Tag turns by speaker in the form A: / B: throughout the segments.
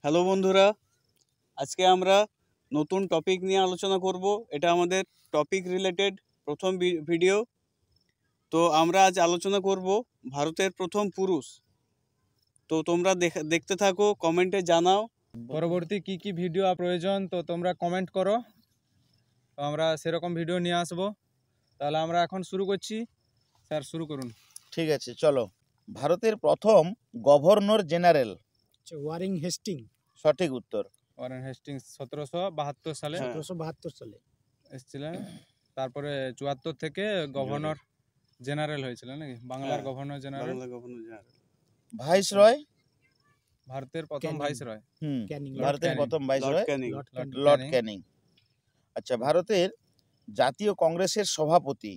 A: Hello বন্ধুরা, আজকে আমরা নতুন টপিক নিয়ে আলোচনা করব। এটা আমাদের টপিক রিলেটেড প্রথম ভিডিও। তো আমরা আজ আলোচনা করব ভারতের প্রথম পুরুষ। তো তোমরা দেখতে থাকো, কমেন্টে জানাও
B: পরবর্তী কি কি ভিডিও প্রয়োজন, তো তোমরা কমেন্ট করো, তো আমরা সেরকম ভিডিও নিয়ে আসব। তাহলে আমরা এখন শুরু করছি। স্যার শুরু করুন।
C: ঠিক আছে, চলো। ভারতের প্রথম গভর্নর জেনারেল।
D: Warren Hastings.
C: সঠিক উত্তর।
B: ওয়ারেন হেস্টিংস 1772 সালে
D: 1772 সালে
B: এসেছিলেন। তারপরে 74 থেকে গভর্নর জেনারেল হয়েছিল নাকি, বাংলার গভর্নর জেনারেল।
C: ভাইস রয়,
B: ভারতের প্রথম ভাইস রয়।
C: ভারতের প্রথম ভাইস রয় লর্ড ক্যানিং। আচ্ছা, ভারতের জাতীয় কংগ্রেসের সভাপতি।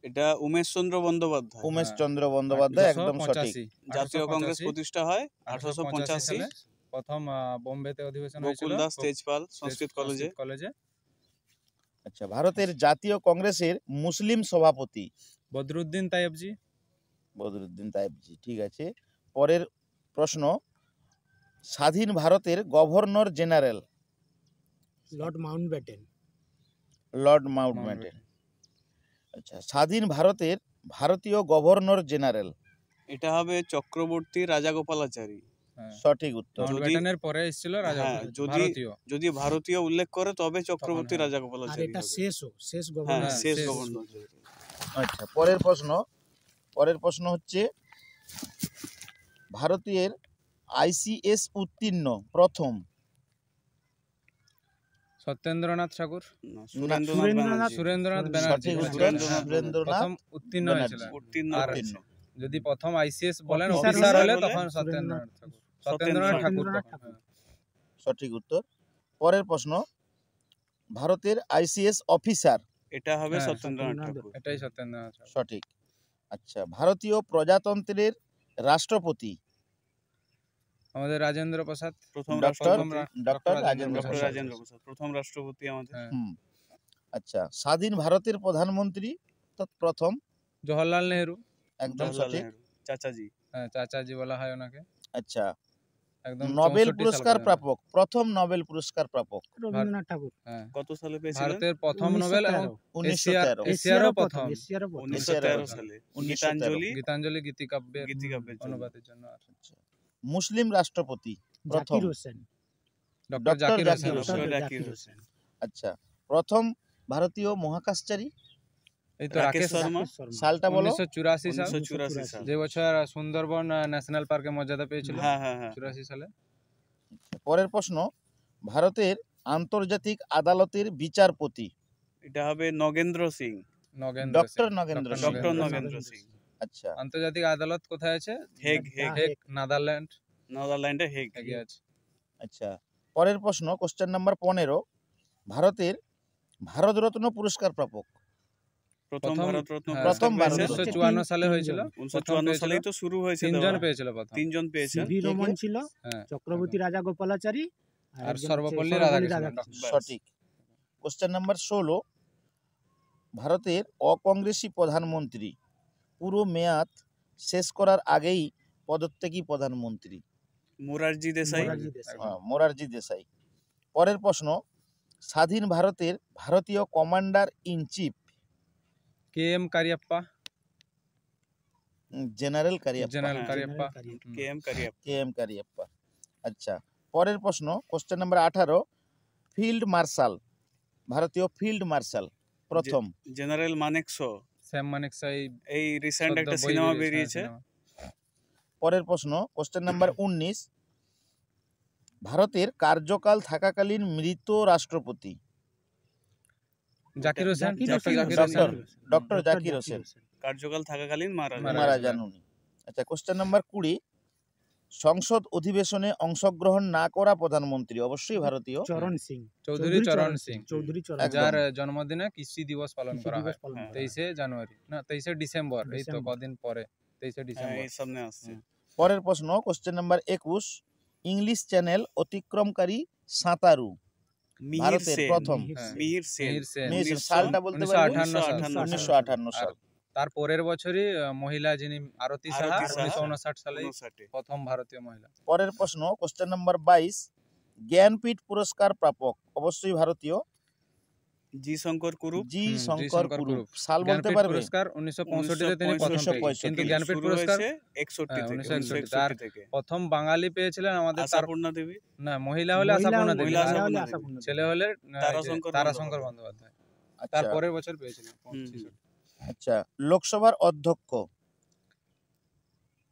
A: এটা উমেশ চন্দ্র বন্দ্যোপাধ্যায়।
C: উমেশ চন্দ্র বন্দ্যোপাধ্যায়, একদম সঠিক।
A: জাতীয় কংগ্রেস প্রতিষ্ঠা হয় 1885 সালে।
B: প্রথম বোম্বেতে অধিবেশন হয়েছিল
A: গোকুলদাস তেজপাল সংস্কৃত কলেজে।
C: আচ্ছা, ভারতের জাতীয় কংগ্রেসের মুসলিম সভাপতি।
B: বদরুদ্দিন তায়েবজি।
C: বদরুদ্দিন তায়েবজি, ঠিক আছে। পরের প্রশ্ন, স্বাধীন ভারতের governor general.
D: Lord Mountbatten.
C: Lord Mountbatten. আচ্ছা, স্বাধীন ভারতের ভারতীয় গভর্নর জেনারেল।
A: এটা হবে চক্রবর্তী রাজাগোপালাচারী।
C: সঠিক উত্তর।
B: মাউন্টব্যাটেনের পরে এসেছিল
A: যদি ভারতীয় উল্লেখ করে তবে চক্রবর্তী রাজাগোপালাচারী।
D: এটা শেষ
A: গভর্নর।
C: আচ্ছা, পরের প্রশ্ন হচ্ছে, ভারতের আইসিএস উত্তীর্ণ প্রথম।
B: সত্যেন্দ্রনাথ ঠাকুর।
A: সুরেন্দ্রনাথ
B: ব্যানার্জি
C: প্রথম
B: উত্তীর্ণ হয়েছিল। আর যদি প্রথম আইসিএস বলেন অফিসার হলে তখন সত্যেন্দ্রনাথ ঠাকুর।
C: সঠিক উত্তর। পরের প্রশ্ন, ভারতের আইসিএস অফিসার।
A: এটা হবে সত্যেন্দ্রনাথ ঠাকুর।
B: এটাই সত্যেন্দ্রনাথ ঠাকুর।
C: সঠিক। আচ্ছা, ভারতীয় প্রজাতন্ত্রের রাষ্ট্রপতি।
B: আমাদের রাজেন্দ্র প্রসাদ।
C: ডক্টর রাজেন্দ্র প্রসাদ
A: প্রথম রাষ্ট্রপতি আমাদের।
C: আচ্ছা, স্বাধীন ভারতের প্রধানমন্ত্রী প্রথম।
B: জওহরলাল নেহেরু।
C: একদম সঠিক।
A: চাচাজি।
B: হ্যাঁ, চাচাজি বলা হয় ওনাকে।
C: আচ্ছা,
B: একদম
C: নোবেল পুরস্কার প্রাপক, প্রথম নোবেল পুরস্কার প্রাপক।
D: রবীন্দ্রনাথ ঠাকুর।
A: কত সালে পেয়েছিলেন?
B: ভারতের প্রথম নোবেল এবং
C: 1913।
B: এশিয়ারও প্রথম
A: 1913 সালে।
B: গীতাঞ্জলি গীতিকাব্যের অনুবাদের জন্য।
C: মুসলিম রাষ্ট্রপতি প্রথম।
B: ডক্টর জাকির হোসেন।
C: আচ্ছা, প্রথম ভারতীয় মহাকাশচারী।
B: এই তো রাকেশ শর্মা।
C: সালটা বলো।
B: 1984 সাল। যে বছর সুন্দরবন ন্যাশনাল পার্কে মর্যাদা পেয়েছিল। 84 সালে।
C: পরের প্রশ্ন, ভারতের আন্তর্জাতিক আদালতের বিচারপতি।
A: এটা হবে নগেন্দ্র সিং।
C: ডক্টর নগেন্দ্র সিং। আচ্ছা,
B: আন্তর্জাতিক আদালত কোথায় আছে? হেগ, নেদারল্যান্ডে হেগ আছে।
C: আচ্ছা, পরের প্রশ্ন, কোশ্চেন নাম্বার 15, ভারতের ভারতরত্ন পুরস্কার প্রাপক।
A: প্রথম ভারতরত্ন
B: 1954 সালে হয়েছিল।
A: 1954 সালেই তো শুরু হয়েছে। তিনজন পেয়েছেন।
D: সিভি রমন ছিল, চক্রবর্তী রাজাগোপালাচারী
B: আর সর্বপল্লী রাধাকৃষ্ণন।
C: সঠিক। কোশ্চেন নাম্বার 16, ভারতের অকংগ্রেসী প্রধানমন্ত্রী, পুরো মেয়াদ শেষ করার আগেই পদত্যাগী প্রধানমন্ত্রী। মোরারজি দেশাই। পরের প্রশ্ন, স্বাধীন ভারতের ভারতীয় commander in chief.
B: KM Cariappa.
C: General Cariappa. আচ্ছা, পরের প্রশ্ন, কোশ্চেন নাম্বার 18, ফিল্ড মার্শাল, ভারতীয় ফিল্ড মার্শাল প্রথম।
A: জেনারেল মানেকশো।
B: স্যাম মানেকশা।
A: এই রিসেন্ট একটা সিনেমা বেরিয়েছে।
C: পরের প্রশ্ন, কোশ্চেন নাম্বার 19, ভারতের কার্যকাল থাকাকালীন মৃত রাষ্ট্রপতি।
B: জাকির হোসেন।
C: ডক্টর জাকির হোসেন।
A: কার্যকাল থাকাকালীন
C: মারা যান উনি। আচ্ছা, কোশ্চেন নাম্বার 20, সংসদ অধিবেশনে অংশগ্রহণ না করা প্রধানমন্ত্রী, অবশ্যই ভারতীয়।
B: চৌধুরী চরণ সিং, যার জন্মদিনে কৃষি দিবস পালন করা হয় 23শে জানুয়ারি, না 23শে ডিসেম্বর। এই তো কদিন পরে 23শে ডিসেম্বর সামনে আসছে।
C: পরের প্রশ্ন, কোশ্চেন নাম্বার 21, ইংলিশ চ্যানেল অতিক্রমকারী সাঁতারু, ভারতের প্রথম।
A: মিহির সেন।
C: সালটা বলতে পারবেন? 1958 সাল।
B: তার পরের বছরই মহিলা যিনি আরতি সাহা
A: আরতি সাহা,
B: 1959 সালে
A: 59
B: প্রথম ভারতীয় মহিলা।
C: পরের প্রশ্ন কোশ্চেন নাম্বার 22, জ্ঞানপীঠ পুরস্কার প্রাপক অবশ্যই ভারতীয়,
A: জি শঙ্কর কুরুপ।
C: জি
B: জি
C: শঙ্কর
B: শঙ্কর
C: কুরুপ।
B: কুরুপ।
C: সাল বলতে
B: জ্ঞানপীঠ
C: পারবে?
B: পুরস্কার 1965 তে তিনি প্রথম
C: 1965
B: পেয়েছেন, কিন্তু জ্ঞানপীঠ
A: শুরু
B: পুরস্কার
A: হয়েছে 61 থেকে,
B: 1961
A: 1961 থেকে।
B: প্রথম বাঙালি পেয়েছিলেন আমাদের তার
A: আশাপূর্ণা দেবী,
B: না মহিলা হলে আশাপূর্ণা দেবী,
A: মহিলা
B: আর
A: আশাপূর্ণা দেবী।
D: আশাপূর্ণা দেবী।
B: ছেলে হলে
A: তারাশঙ্কর
B: তারাশঙ্কর
A: বন্দ্যোপাধ্যায়।
B: বন্দ্যোপাধ্যায়। তার
C: আচ্ছা
B: পরের বছর পেয়েছিলেন
A: হুম,
B: 65।
C: আচ্ছা, লোকসভার অধ্যক্ষ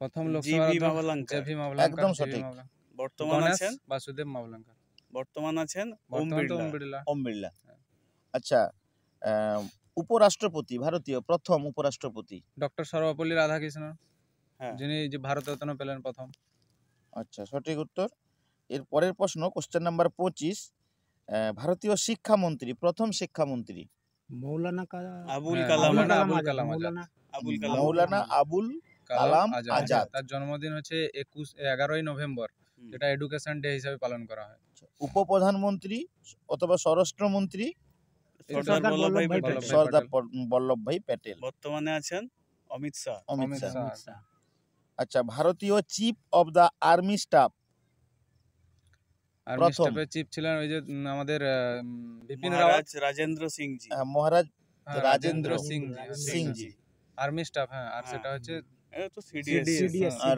B: প্রথম
A: জি
B: লোকসভার
A: ভি
B: অধ্যক্ষ
A: মাভলাঙ্কার।
B: জে ভি মাভলাঙ্কার,
C: একদম
B: জি ভি
C: সঠিক।
B: মাভলাঙ্কার।
A: বর্তমান
B: গণেশ
A: আছেন
B: বাসুদেব মাভলাঙ্কার,
A: বর্তমান আছেন ওম
B: বর্তমান তো
A: বিড়লা।
B: ওম বিড়লা।
C: ওম বিড়লা। আচ্ছা, উপরাষ্ট্রপতি, ভারতীয় প্রথম উপরাষ্ট্রপতি।
B: ডক্টর সর্বপল্লী রাধাকৃষ্ণন,
A: হ্যাঁ,
B: যিনি যে ভারতরত্ন পেলেন প্রথম।
C: আচ্ছা, সঠিক উত্তর। এর পরের প্রশ্ন কোশ্চেন নাম্বার 25, ভারতীয় শিক্ষামন্ত্রী, প্রথম শিক্ষামন্ত্রী।
D: মৌলানা
A: আবুল
B: হ্যাঁ,
A: কালাম
B: মৌলানা
A: আজাদ।
B: আবুল কালাম আজাদ।
A: আবুল কালাম
C: মৌলানা আবুল কালাম আজাদ।
B: তার জন্মদিন হচ্ছে 11ই নভেম্বর,
A: হুম।
B: যেটা এডুকেশন ডে হিসেবে পালন করা হয়।
C: উপপ্রধানমন্ত্রী অথবা স্বরাষ্ট্রমন্ত্রী
A: সর্দার বল্লভভাই প্যাটেল।
B: বল্লভভাই
C: সর্দার বল্লভভাই প্যাটেল।
A: বর্তমানে আছেন অমিত শাহ।
C: অমিত
B: অমিত
C: শাহ।
B: শাহ।
C: আচ্ছা, ভারতীয় chief of the army staff
B: army
C: প্রথম।
B: স্টাফের চিফ ছিলেন ওই যে আমাদের বিপিন রাওয়াত।
A: মহারাজ রাজেন্দ্র সিং জি।
C: মহারাজ
B: হ্যাঁ,
C: রাজেন্দ্র
B: সিং
C: জি।
B: Army staff. হ্যাঁ, আর
A: হ্যাঁ।
B: সেটা হচ্ছে
A: এটা তো সিডিএস।
D: সিডিএস
C: আর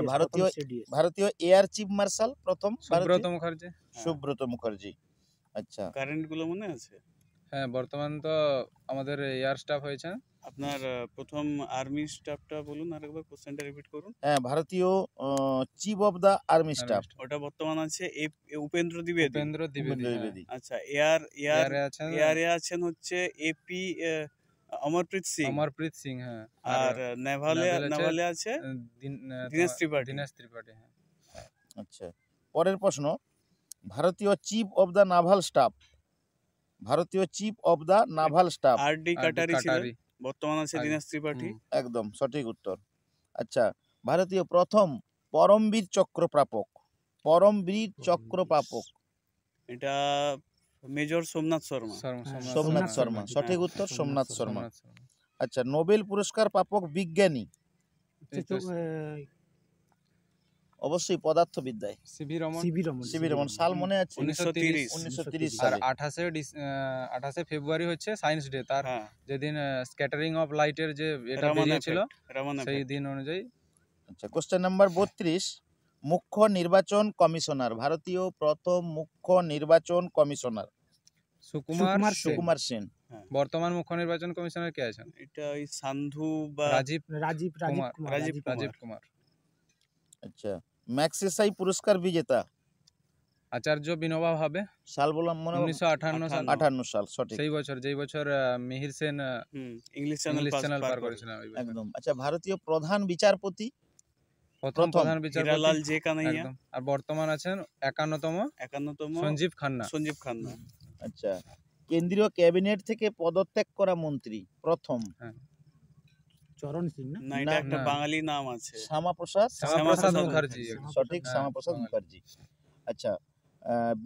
C: ভারতীয় এয়ার চিফ মার্শাল প্রথম
B: সুব্রত মুখার্জি।
C: সুব্রত মুখার্জি। আচ্ছা,
A: কারেন্ট গুলো মনে আছে?
B: হ্যাঁ, বর্তমান তো আমাদের এয়ার স্টাফ হয়েছে।
A: আপনার প্রথম আর্মি স্টাফটা বলুন, আরেকবার কোশ্চেনটা রিপিট করুন।
C: হ্যাঁ, ভারতীয় chief of the army staff
A: ওটা বর্তমান আছে উপেন্দ্র দ্বিবেদী।
B: উপেন্দ্র দ্বিবেদী।
C: দ্বিবেদী।
A: আচ্ছা,
B: আছেন
A: এয়ারে আছেন হচ্ছে এপি অমরপ্রীত সিং।
B: অমরপ্রীত সিং। হ্যাঁ,
A: আর নেভালে আছে দীনেশ ত্রিপাঠী।
B: দীনেশ ত্রিপাঠী। হ্যাঁ।
C: আচ্ছা, পরের প্রশ্ন, ভারতীয় chief of the naval staff, ভারতীয় chief of the naval staff
A: RD Katari ছিলেন। বর্তমান আছে দীনেশ ত্রিপাঠী।
C: একদম সঠিক উত্তর। আচ্ছা, ভারতীয় প্রথম পরমবীর চক্র প্রাপক, পরমবীর চক্র প্রাপক
A: এটা মেজর সোমনাথ শর্মা।
C: সোমনাথ শর্মা। সঠিক উত্তর সোমনাথ শর্মা। আচ্ছা, নোবেল পুরস্কার প্রাপক বিজ্ঞানী, অবশ্যই পদার্থবিদ্যায়
B: সিভি রমন।
C: সিবি রমন। সাল মনে আছে?
A: 1930
C: 1930
B: আর
C: সালে।
B: 28 ফেব্রুয়ারি হচ্ছে সায়েন্স ডে, তার
A: হ্যাঁ,
B: যেদিন স্ক্যাটারিং অফ লাইটের যে এটা
A: রামান
B: বেরিয়েছিল
A: এফেক্ট, রামান
B: সেই
A: এফেক্ট।
B: দিন অনুযায়ী।
C: আচ্ছা, কোশ্চেন নাম্বার 32, মুখ্য নির্বাচন কমিশনার, ভারতীয় প্রথম মুখ্য নির্বাচন কমিশনার সুকুমার সেন।
B: বর্তমান মুখ্য নির্বাচন কমিশনার কে আছেন?
A: এটা ওই সান্ধু বা
B: রাজীব কুমার।
C: আচ্ছা, ম্যাগসেসাই পুরস্কার বিজেতা,
B: আচার্য বিনোবা ভাবে।
C: সাল বললাম মনে হয়?
B: 1958 সাল।
C: 58 সাল, সঠিক।
B: যেই বছর Mihir Sen
A: English
B: channel
A: channel
B: পার
A: পার
B: করেছিলেন ওই বছর।
C: একদম। আচ্ছা, ভারতীয় প্রধান বিচারপতি
B: প্রথম প্রধান বিচারপতি
A: হিরালাল জে কানাইয়া।
B: একদম। আর বর্তমান আছেন 51তম সঞ্জীব খান্না।
C: আচ্ছা, কেন্দ্রীয় ক্যাবিনেট থেকে পদত্যাগ করা মন্ত্রী প্রথম?
D: চরণ সিং
A: না, এটা একটা
B: না।
A: বাঙালি নাম আছে।
C: শ্যামাপ্রসাদ
A: মুখার্জি।
C: সঠিক,
B: হ্যাঁ,
C: শ্যামাপ্রসাদ মুখার্জি। আচ্ছা,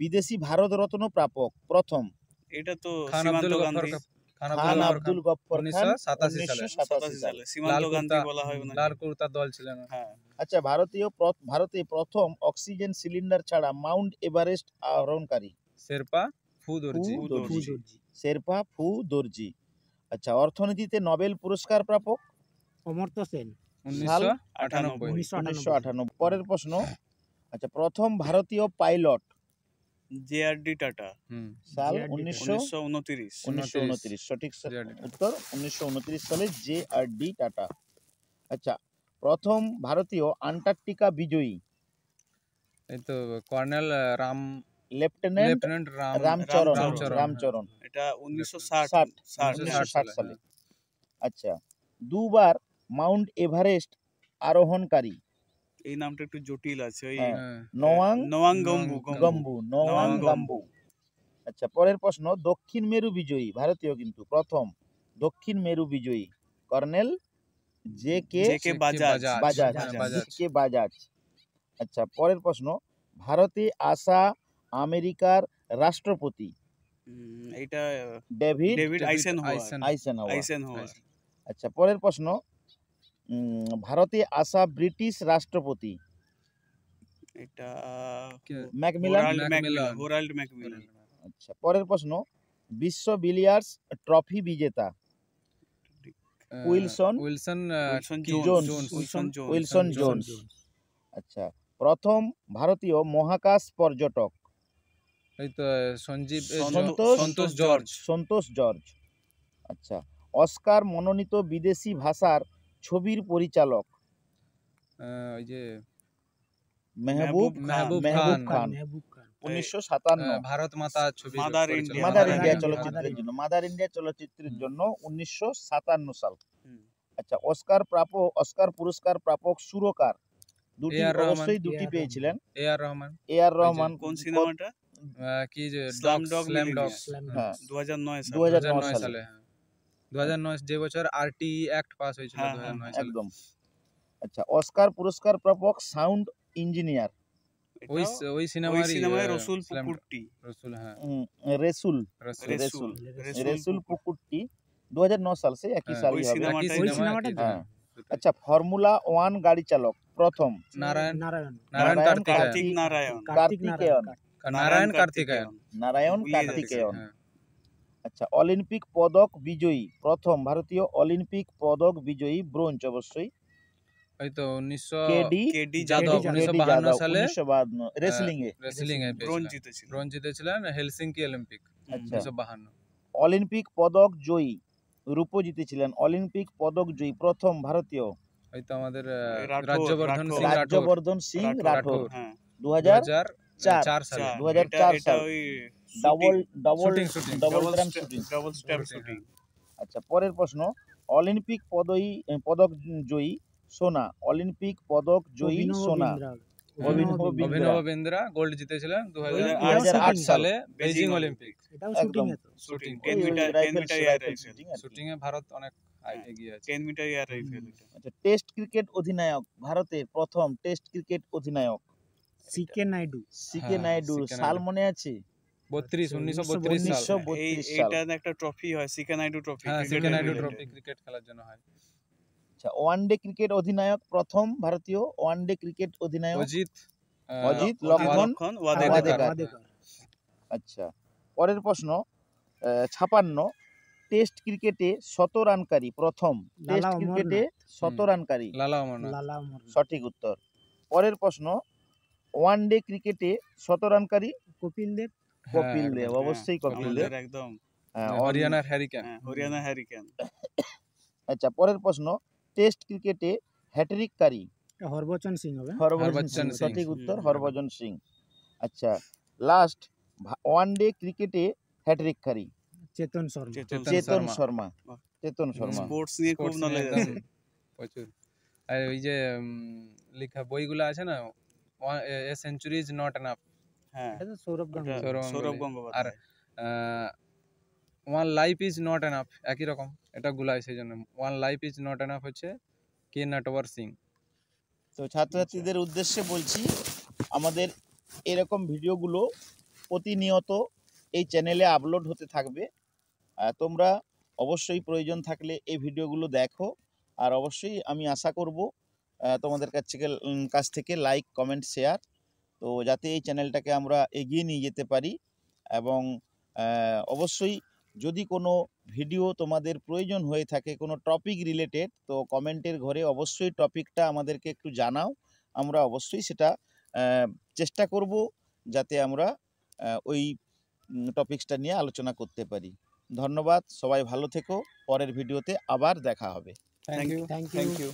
C: বিদেশি ভারত রত্ন প্রাপক প্রথম?
A: এটা তো
B: খান
A: সীমান্ত
B: আব্দুল
A: গান্ধী।
C: খান আব্দুল গফফর খান,
B: 1987
C: 1987 সালে।
A: সীমান্ত গান্ধী বলা হয় ওনাকে।
B: লাল কুর্তা দল ছিলেন।
A: হ্যাঁ,
C: আচ্ছা, ভারতে প্রথম অক্সিজেন সিলিন্ডার ছাড়া মাউন্ট এভারেস্ট আরোহণকারী?
B: শেরপা ফু দর্জি।
C: শেরপা ফু দর্জি। আচ্ছা, অর্থনীতিতে নোবেল পুরস্কার প্রাপক?
D: অমর্ত্য সেন,
B: 1998।
C: 1998। পরের প্রশ্ন, আচ্ছা, প্রথম ভারতীয় পাইলট?
A: JRD tata.
C: সাল?
D: JRD
A: 1929।
C: 1929 সঠিক উত্তর। 1929 সালে জেআরডি টাটা। আচ্ছা, প্রথম ভারতীয় আন্টার্কটিকা বিজয়ী?
B: এই তো কর্নেল
C: লেফটেন্যান্ট রামচরণ।
A: এটা 1960
C: 1960 সালে। আচ্ছা, দুবার মাউন্ট এভারেস্ট আরোহণকারী?
A: এই নামটা একটু জটিল আছে। ওই
C: নোয়াং
A: নোয়াং
C: গাম্বু। আচ্ছা, পরের প্রশ্ন, দক্ষিণ মেরু বিজয়ী, ভারতীয় কিন্তু প্রথম দক্ষিণ মেরু বিজয়ী? Colonel J K Bajaj. আচ্ছা, পরের প্রশ্ন, ভারতে আসা আমেরিকার রাষ্ট্রপতি?
A: এটা
C: ডেভিড
A: আইসেনহাওয়ার।
C: আইসেনহাওয়ার। আচ্ছা, পরের প্রশ্ন, ভারতে আসা ব্রিটিশ রাষ্ট্রপতি
A: এটা
C: ম্যাকমিলান।
A: হোরাল্ড ম্যাকমিলান।
C: আচ্ছা, পরের প্রশ্ন, বিশ্ব বিলিয়ার্ডস ট্রফি বিজেতা উইলসন জোন্স। আচ্ছা, প্রথম ভারতীয় মহাকাশ পর্যটক
B: এই তো
C: সন্তোষ জর্জ। আচ্ছা, অস্কার মনোনীত বিদেশি ভাষার ছবির পরিচালক
B: ওই যে
C: মেহবুব খান 1957।
B: ভারত মাতা ছবি
A: মাদার
C: ইন্ডিয়া
A: ইন্ডিয়া
C: চলচ্চিত্রের জন্য 1957 সাল। আচ্ছা, অস্কার পুরস্কার প্রাপক সুরকার দুটি, অবশ্যই দুটি পেয়েছিলেন। এ আর রহমান।
A: কোন সিনেমাটা?
B: কি যে
A: স্ল্যামডগ।
C: হ্যাঁ,
A: 2009
C: সালে।
B: 2009 যে বছর আরটিই অ্যাক্ট পাস হয়েছিল,
A: হ্যাঁ,
B: 2009 সালে।
C: একদম। আচ্ছা, অস্কার পুরস্কার প্রাপক সাউন্ড ইঞ্জিনিয়ার
B: ওই সিনেমায়
A: রসুল পুকুরটি।
C: রেসুল পুকুরটি 2009 সাল, সে একই সালই হবে। হ্যাঁ। আচ্ছা, ফর্মুলা 1 গাড়ি চালক প্রথম নারায়ণ কার্তিকেয়ন। আচ্ছা, অলিম্পিক পদক বিজয়ী প্রথম ভারতীয় অলিম্পিক পদক বিজয়ী ব্রোঞ্জ, অবশ্যই
B: হয়তো
A: কেডি
B: যাদব 1952 সালে
C: রেসলিং এ
B: ব্রোঞ্জ জিতেছিলেন হেলসিঙ্কি অলিম্পিক 1952।
C: অলিম্পিক পদক জয়ী রূপো জিতেছিলেন। অলিম্পিক পদক জয়ী প্রথম ভারতীয়
B: হয়তো আমাদের
C: রাজ্যবর্ধন সিং রাঠোর 2004 সালে। Double step shooting. আচ্ছা, পরের প্রশ্ন, অলিম্পিক পদক জয়ী সোনা অলিম্পিক পদক জয়ী সোনা
B: অভিনব বিন্দ্রা গোল্ড জিতেছিলেন 2008 সালে Beijing Olympic. Shooting 10 meter air rifle shooting এ ভারত অনেক এগিয়ে আছে।
A: 10 মিটার এয়ার রাইফেল।
C: আচ্ছা, টেস্ট ক্রিকেট অধিনায়ক ভারতের প্রথম টেস্ট ক্রিকেট অধিনায়ক সিকে নাইডু। সাল মনে আছে?
B: 1932 সাল।
A: এইটা একটা ট্রফি হয়, সিকে নাইডু ট্রফি।
B: হ্যাঁ, সিকে নাইডু ট্রফি ক্রিকেট খেলার জন্য হয়।
C: আচ্ছা, ওয়ানডে ক্রিকেট অধিনায়ক প্রথম ভারতীয় ওয়ানডে ক্রিকেট অধিনায়ক অজিত লক্ষণ ওয়াদেকার। আচ্ছা, পরের প্রশ্ন, 56 টেস্ট ক্রিকেটে 100 রানকারী প্রথম টেস্ট ক্রিকেটে 100 রানকারী
B: লালা অমরনাথ,
C: সঠিক উত্তর। পরের প্রশ্ন, ওয়ানডে ক্রিকেটে 100 রানকারী কপিল দেব, অবশ্যই কপিল দেব,
A: একদম।
B: হরিয়ানার হ্যারিকেন।
C: আচ্ছা, পরের প্রশ্ন, টেস্ট ক্রিকেটে হ্যাট্রিককারী
D: হরভজন সিং,
C: সঠিক উত্তর হরভজন সিং। আচ্ছা, লাস্ট ওয়ানডে ক্রিকেটে হ্যাট্রিককারী চেতন শর্মা।
A: স্পোর্টস নিয়ে খুব নলেজ আছে
B: প্রচুর। আর ওই যে লেখা বইগুলো আছে না, a century is not enough,
A: হ্যাঁ,
D: এটা তো সৌরভ
A: গঙ্গোপাধ্যায়।
B: আর one life is not enough, একই রকম এটা গুলাই, সেই জন্য one life is not enough হচ্ছে কে নটওয়ার সিং।
C: তো ছাত্রছাত্রীদের উদ্দেশ্যে বলছি, আমাদের এরকম ভিডিওগুলো প্রতিনিয়ত এই চ্যানেলে আপলোড হতে থাকবে। তোমরা অবশ্যই প্রয়োজন থাকলে এই ভিডিওগুলো দেখো, আর অবশ্যই আমি আশা করব তোমাদের কাছ থেকে লাইক, কমেন্ট, শেয়ার, তো যাতে এই চ্যানেলটাকে আমরা এগিয়ে নিয়ে যেতে পারি। এবং অবশ্যই যদি কোনো ভিডিও তোমাদের প্রয়োজন হয়ে থাকে কোনো টপিক রিলেটেড, তো কমেন্টের ঘরে অবশ্যই টপিকটা আমাদেরকে একটু জানাও, আমরা অবশ্যই সেটা চেষ্টা করব যাতে আমরা ওই টপিকসটা নিয়ে আলোচনা করতে পারি। ধন্যবাদ, সবাই ভালো থেকো, পরের ভিডিওতে আবার দেখা হবে।
A: Thank you.